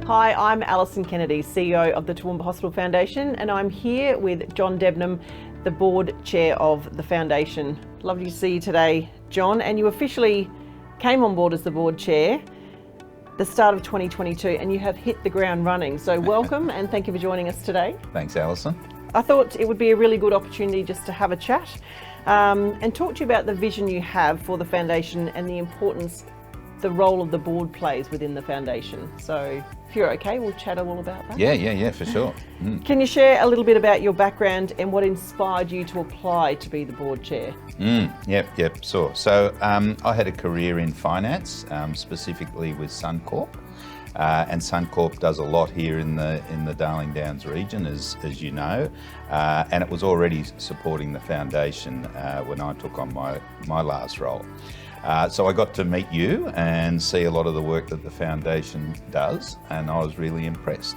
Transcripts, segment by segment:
Hi, I'm Alison Kennedy, CEO of the Toowoomba Hospital Foundation, and I'm here with John Debenham, the board chair of the foundation. Lovely to see you today, John, and you officially came on board as the board chair the start of 2022, and you have hit the ground running. So welcome and thank you for joining us today. Thanks, Alison. I thought it would be a really good opportunity just to have a chat and talk to you about the vision you have for the foundation and the importance the role of the board plays within the foundation. So if you're okay, we'll chat all about that. Yeah, for sure. Can you share a little bit about your background and what inspired you to apply to be the board chair? Yep, sure. So I had a career in finance, specifically with Suncorp. And Suncorp does a lot here in the Darling Downs region, as you know, and it was already supporting the foundation when I took on my last role. So I got to meet you and see a lot of the work that the foundation does, and I was really impressed.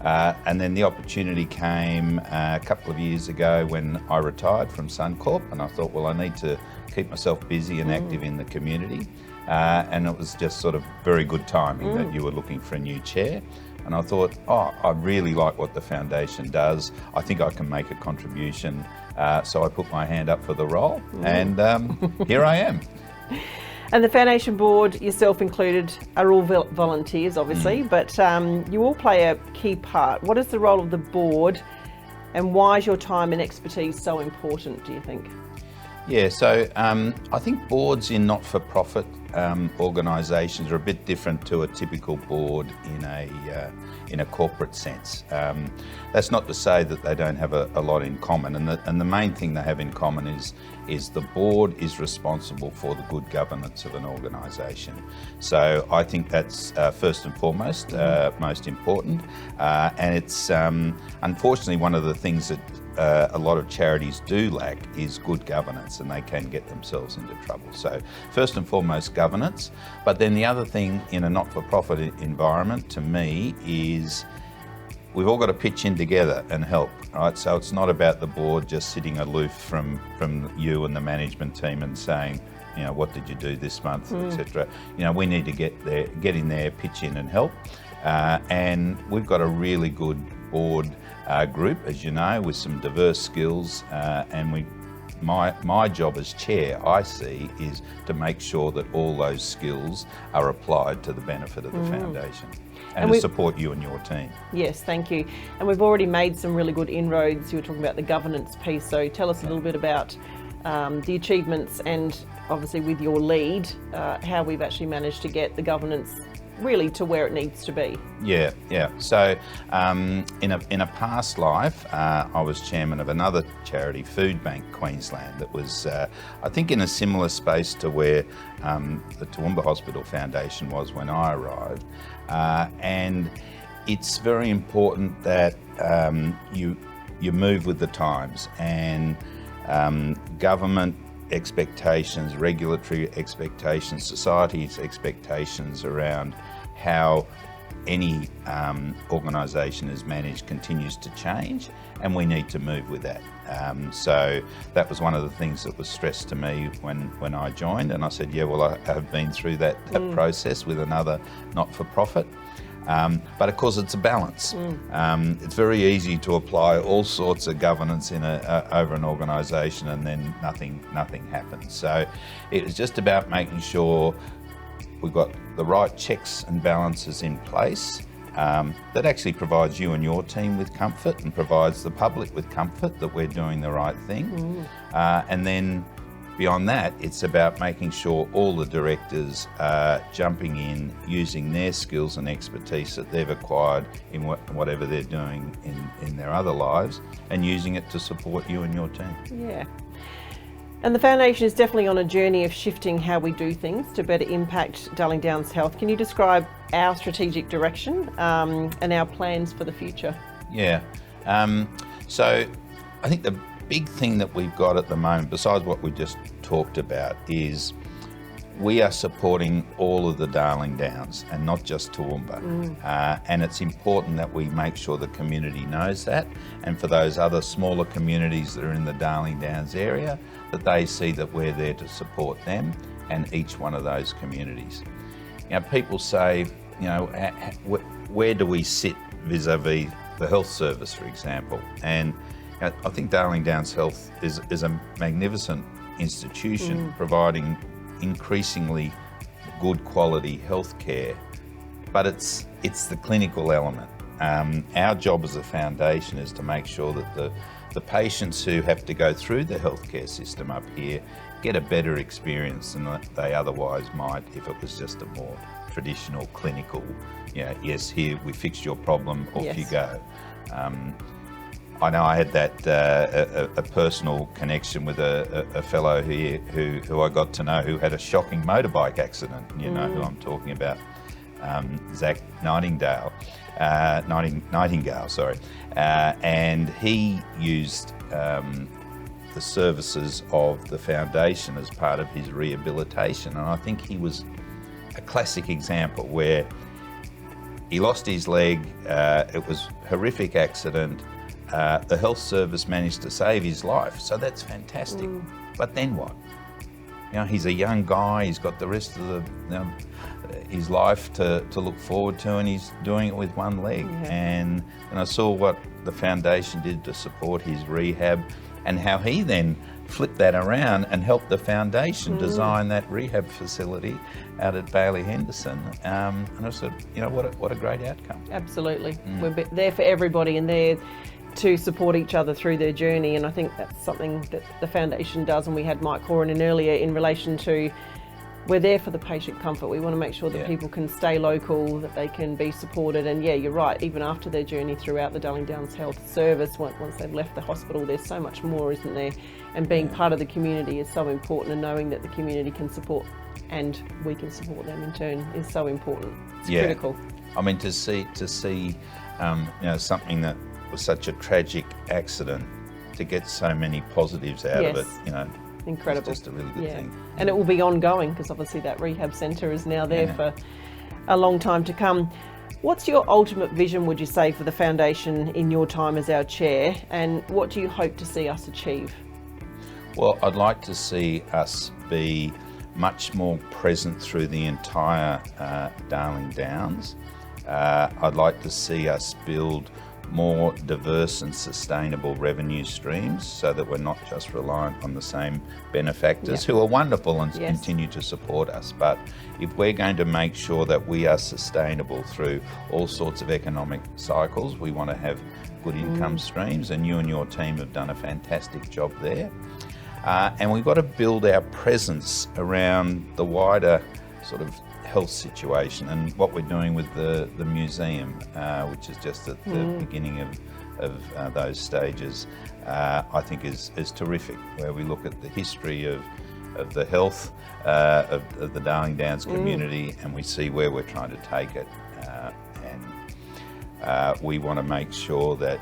And then the opportunity came a couple of years ago when I retired from Suncorp, and I thought, well, I need to keep myself busy and active in the community. And it was just sort of very good timing that you were looking for a new chair. And I thought, I really like what the foundation does. I think I can make a contribution. So I put my hand up for the role, and here I am. And the foundation board, yourself included, are all volunteers, obviously, but you all play a key part. What is the role of the board, and why is your time and expertise so important, do you think? Yeah, so I think boards in not-for-profit organisations are a bit different to a typical board in a corporate sense. That's not to say that they don't have a lot in common, and the main thing they have in common is the board is responsible for the good governance of an organisation. So I think that's first and foremost most important, and it's unfortunately one of the things that a lot of charities do lack is good governance, and they can get themselves into trouble. So first and foremost, governance. But then the other thing in a not-for-profit environment, to me, is we've all got to pitch in together and help, right? So it's not about the board just sitting aloof from you and the management team and saying, you know, what did you do this month, etc. You know, we need to get in there, pitch in and help. And we've got a really good board group, as you know, with some diverse skills, and my job as chair, I see, is to make sure that all those skills are applied to the benefit of the foundation and to support you and your team. Yes, thank you. And we've already made some really good inroads. You were talking about the governance piece, so tell us a little bit about the achievements and obviously with your lead, how we've actually managed to get the governance really to where it needs to be. Yeah. So in a past life, I was chairman of another charity, Food Bank Queensland, that was, I think, in a similar space to where the Toowoomba Hospital Foundation was when I arrived. And it's very important that you move with the times, and government expectations, regulatory expectations, society's expectations around how any organisation is managed continues to change, and we need to move with that. So that was one of the things that was stressed to me when I joined, and I said, yeah, well, I have been through that process with another not-for-profit. But of course it's a balance. It's very easy to apply all sorts of governance in over an organisation and then nothing happens. So it was just about making sure we've got the right checks and balances in place that actually provides you and your team with comfort and provides the public with comfort that we're doing the right thing. And then beyond that, it's about making sure all the directors are jumping in, using their skills and expertise that they've acquired in whatever they're doing in their other lives, and using it to support you and your team. Yeah. And the foundation is definitely on a journey of shifting how we do things to better impact Darling Downs health. Can you describe our strategic direction and our plans for the future? Yeah. So I think the big thing that we've got at the moment, besides what we just talked about, is we are supporting all of the Darling Downs and not just Toowoomba. And it's important that we make sure the community knows that, and for those other smaller communities that are in the Darling Downs area, that they see that we're there to support them and each one of those communities. You know, people say, you know, where do we sit vis-a-vis the health service, for example? And I think Darling Downs Health is a magnificent institution providing increasingly good quality health care, but it's the clinical element. Our job as a foundation is to make sure that the patients who have to go through the healthcare system up here get a better experience than they otherwise might if it was just a more traditional clinical, yes, here we fixed your problem, off you go. I know I had that a personal connection with a fellow here who I got to know who had a shocking motorbike accident. You know who I'm talking about, Zach Nightingale, sorry, and he used the services of the foundation as part of his rehabilitation, and I think he was a classic example where he lost his leg. It was a horrific accident. The health service managed to save his life, so that's fantastic. But then what? You know, he's a young guy. He's got the rest of his life to look forward to, and he's doing it with one leg. And I saw what the foundation did to support his rehab, and how he then flipped that around and helped the foundation design that rehab facility out at Bailey Henderson. And I said, you know, what a great outcome. Absolutely. We're there for everybody and there to support each other through their journey, and I think that's something that the foundation does. And we had Mike Horan in earlier in relation to, we're there for the patient comfort. We want to make sure that people can stay local, that they can be supported. And yeah, you're right, even after their journey throughout the Darling Downs Health Service, once they've left the hospital, there's so much more, isn't there? And being part of the community is so important, and knowing that the community can support and we can support them in turn is so important. It's critical. I mean, to see you know, something that was such a tragic accident, to get so many positives out of it, you know, incredible. It's just a really good thing. And it will be ongoing, because obviously that rehab centre is now there for a long time to come. What's your ultimate vision, would you say, for the foundation in your time as our chair, and what do you hope to see us achieve? Well, I'd like to see us be much more present through the entire Darling Downs. I'd like to see us build more diverse and sustainable revenue streams, so that we're not just reliant on the same benefactors who are wonderful and continue to support us. But if we're going to make sure that we are sustainable through all sorts of economic cycles, we want to have good income streams, and you and your team have done a fantastic job there. And we've got to build our presence around the wider sort of health situation, and what we're doing with the museum, which is just at the beginning of those stages, I think is terrific, where we look at the history of the health of the Darling Downs community, and we see where we're trying to take it, and we want to make sure that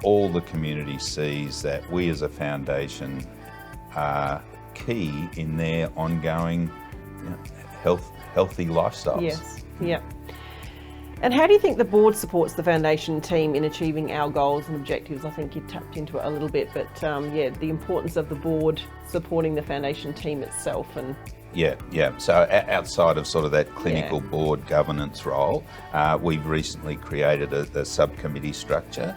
all the community sees that we as a foundation are key in their ongoing healthy lifestyles. Yes, yeah. And how do you think the board supports the foundation team in achieving our goals and objectives? I think you tapped into it a little bit, but the importance of the board supporting the foundation team itself. And so outside of sort of that clinical board governance role, we've recently created a subcommittee structure.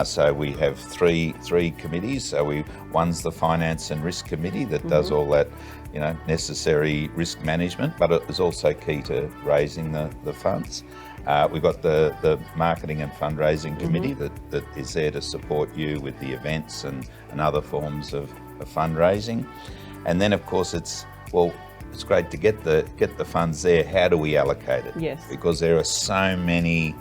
So we have three committees. So one's the finance and risk committee that does all that, you know, necessary risk management, but it is also key to raising the funds. We've got the marketing and fundraising committee that is there to support you with the events and other forms of fundraising. And then of course it's great to get the funds there. How do we allocate it? Yes. Because there are so many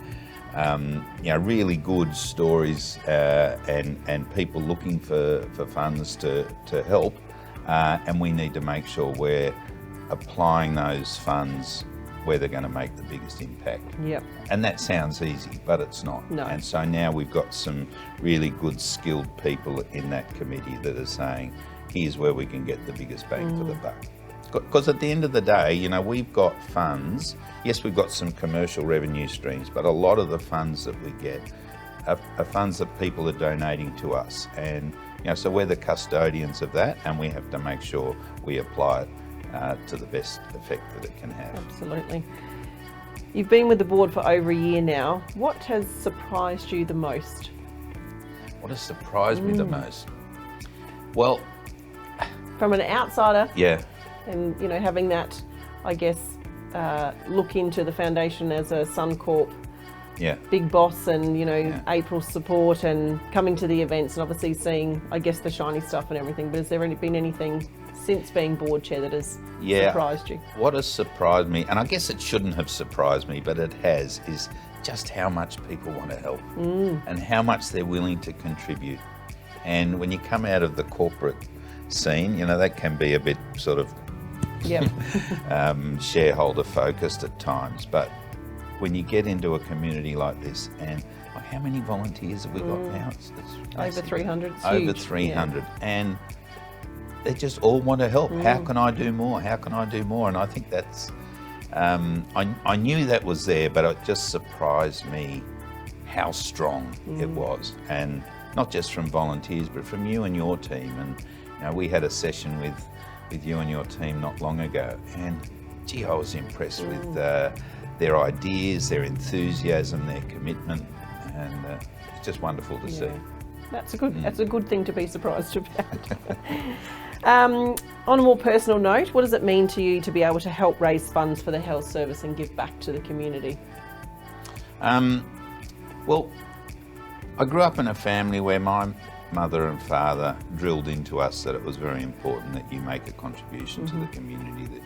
really good stories and people looking for funds to help. And we need to make sure we're applying those funds where they're going to make the biggest impact. Yep. And that sounds easy, but it's not. No. And so now we've got some really good skilled people in that committee that are saying, here's where we can get the biggest bang for the buck. Because at the end of the day, you know, we've got funds. Yes, we've got some commercial revenue streams, but a lot of the funds that we get are funds that people are donating to us. And you know, so we're the custodians of that, and we have to make sure we apply it to the best effect that it can have. Absolutely. You've been with the board for over a year now. What has surprised you the most? What has surprised me the most? Well, from an outsider, yeah, and having that, I guess, look into the foundation as a Suncorp big boss, and April's support and coming to the events and obviously seeing, I guess, the shiny stuff and everything. But has there been anything since being board chair that has surprised you? What has surprised me, and I guess it shouldn't have surprised me, but it has, is just how much people want to help and how much they're willing to contribute. And when you come out of the corporate scene, that can be a bit sort of shareholder focused at times. But when you get into a community like this, and how many volunteers have we got now? It's over 300. It's over huge. 300. And they just all want to help. How can I do more? How can I do more? And I think that's, I knew that was there, but it just surprised me how strong it was. And not just from volunteers, but from you and your team. And we had a session with you and your team not long ago, and gee, I was impressed with their ideas, their enthusiasm, their commitment, and it's just wonderful to see. That's a good thing to be surprised about. On a more personal note, what does it mean to you to be able to help raise funds for the health service and give back to the community? Well, I grew up in a family where my mother and father drilled into us that it was very important that you make a contribution to the community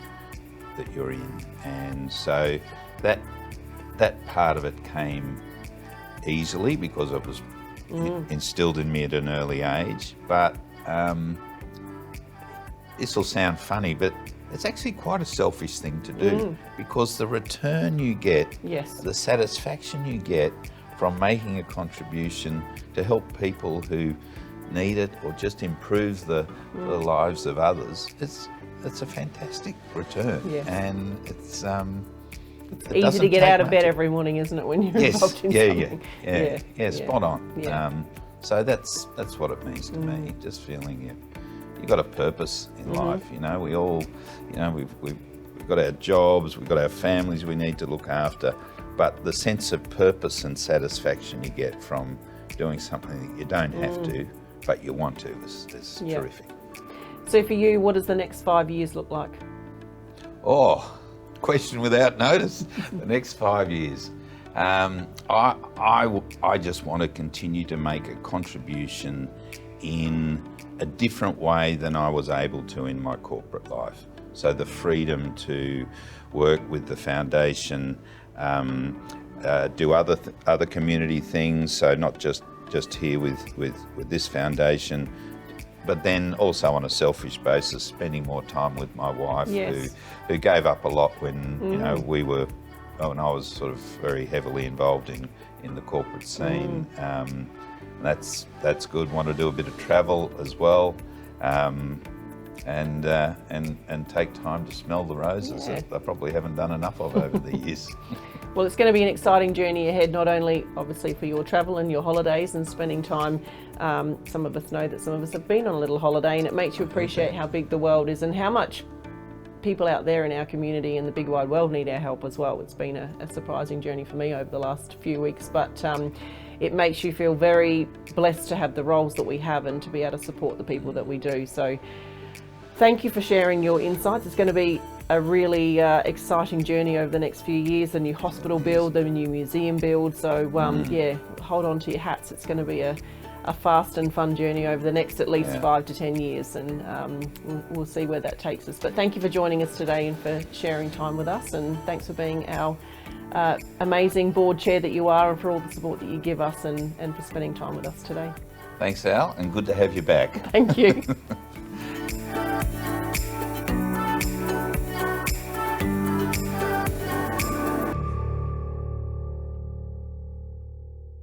that you're in, and so that part of it came easily because it was instilled in me at an early age. But this will sound funny, but it's actually quite a selfish thing to do, because the return you get, the satisfaction you get from making a contribution to help people who need it or just improve the lives of others, it's a fantastic return. And it's easy to get out of bed every morning, isn't it, when you're involved in something? Spot on. So that's what it means to me, just feeling you've got a purpose in life. We all, we've got our jobs, we've got our families we need to look after, but the sense of purpose and satisfaction you get from doing something that you don't have to, but you want to, is terrific. So for you, what does the next 5 years look like? Oh, question without notice. The next 5 years. I just want to continue to make a contribution in a different way than I was able to in my corporate life. So the freedom to work with the foundation, do other community things, so not just here with this foundation, but then also on a selfish basis, spending more time with my wife, who gave up a lot when when I was sort of very heavily involved in the corporate scene. That's good. Want to do a bit of travel as well, and take time to smell the roses that I probably haven't done enough of over the years. Well, it's going to be an exciting journey ahead, not only obviously for your travel and your holidays and spending time. Some of us know that some of us have been on a little holiday, and it makes you appreciate how big the world is and how much people out there in our community and the big wide world need our help as well. It's been a surprising journey for me over the last few weeks, but it makes you feel very blessed to have the roles that we have and to be able to support the people that we do. So thank you for sharing your insights. It's going to be a really exciting journey over the next few years, the new hospital build, the new museum build. So hold on to your hats. It's going to be a fast and fun journey over the next at least 5 to 10 years, and we'll see where that takes us. But thank you for joining us today and for sharing time with us, and thanks for being our amazing board chair that you are, and for all the support that you give us, and for spending time with us today. Thanks, Al, and good to have you back. Thank you.